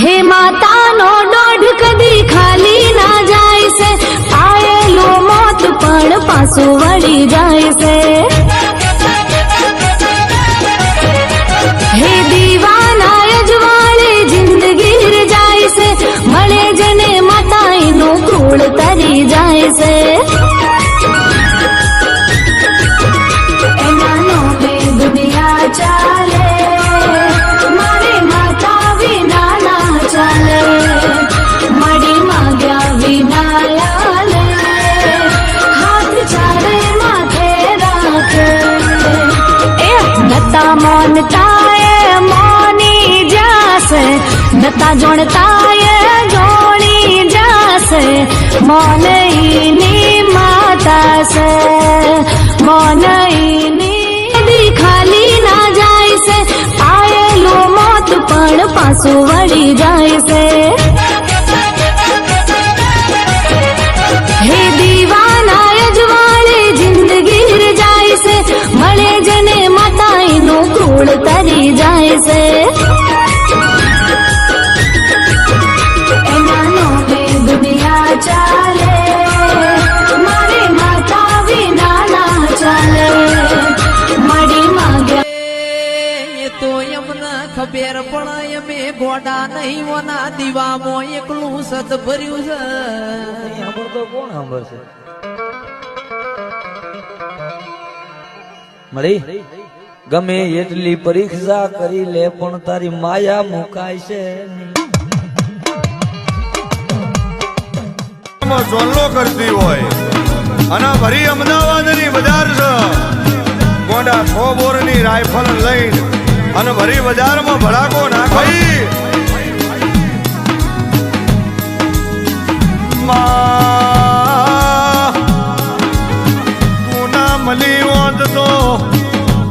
હે માતાનો દોઢ કદી ખાલી ના જાય છે, આયેલું મોત પણ પાછું વળી જાય છે। હે દીવાના અજવાળે જિંદગી રજાય છે, મળે જને માતા એનું કુળ તરી જાય છે। એનાનો બે દુનિયા ચાલે, મારી માતા વિના ના ચાલે, મળી માંગ્યા વિના યાલે, હાથ ચાલે માથે રાખે। એ નતા મોનતા એ મોની જાશે, નતા જોણતા એ જોણી જાશે, મોનઈની માતા છે, મોનઈની ખાલી ના જાય છે, આયેલું મોત પણ પાછું વળી જાય છે। હે દીવાના અજવાળે જિંદગી રજાય છે, મળે જને માતા એનું કુળ તરી જાય છે। એનાનો બે દુનિયા ચાલે, મારી માતા વિના ના ચાલે, મળી માંગ્યા એ તો એમને ખબર પણ અમે ગોડા નહીં ઓના દીવામાં એકલું સત ભર્યું છે। સાંભળતો કોણ સાંભળશે? મળી ગમે એટલી પરીક્ષા કરી લે પણ તારી માયા મુકાય છે જોલ્લો કરતી હોય અને ભરી અમદાવાદની બજાર છે, ગોડા 6 બોરની રાઇફલ લઈને અને ભરી બજારમાં ભડાકો નાખી તું ના મળી હોત તો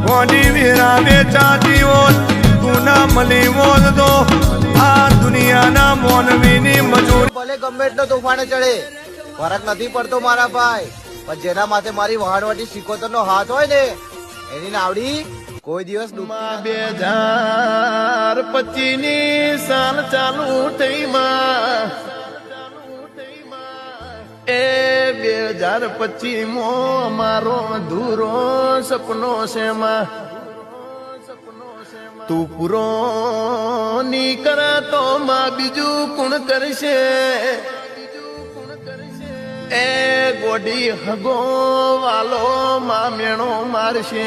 ગોડી વેરા વેચાતી હોત, તું ના મળી હોત તો આ દુનિયાના મોનવીની મજૂરી ભલે ગમે એટલો તોફાને ચડે ફરક નથી પડતો મારા ભાઈ, પણ જેના માથે મારી વહાણવટી સિકોતર નો હાથ હોય ને એની નાવડી કોઈ દિવસ 2025 ની સાલ ચાલુ થઈ માં એ 2025 મો અમારો અધૂરો સપનો છે માં, તું પૂરો ની કરે તો માં બીજું કોણ કરશે? એ ગોડી હગો વાલો માં મેણો મારશે।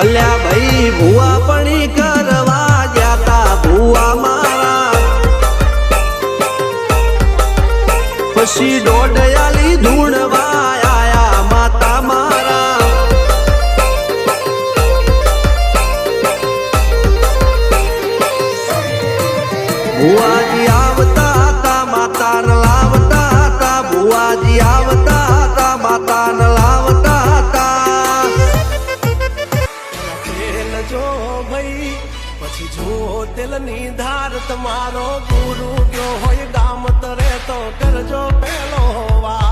અલ્યા ભાઈ ભુવા પણી કરવા જાતા ભુવા મારા, પછી દોડયાલી ધૂણવા આયા માતા મારા। ભુવાજી આવતા હતા માતા ન લાવતા હતા, ભુવાજી આવતા હતા માતા ન લાવતા હતા। જો ભાઈ પછી જો દિલની ધાર તમારો ગુરુ ગયો હોય ગામ તરે તો કરજો પેલો વાર।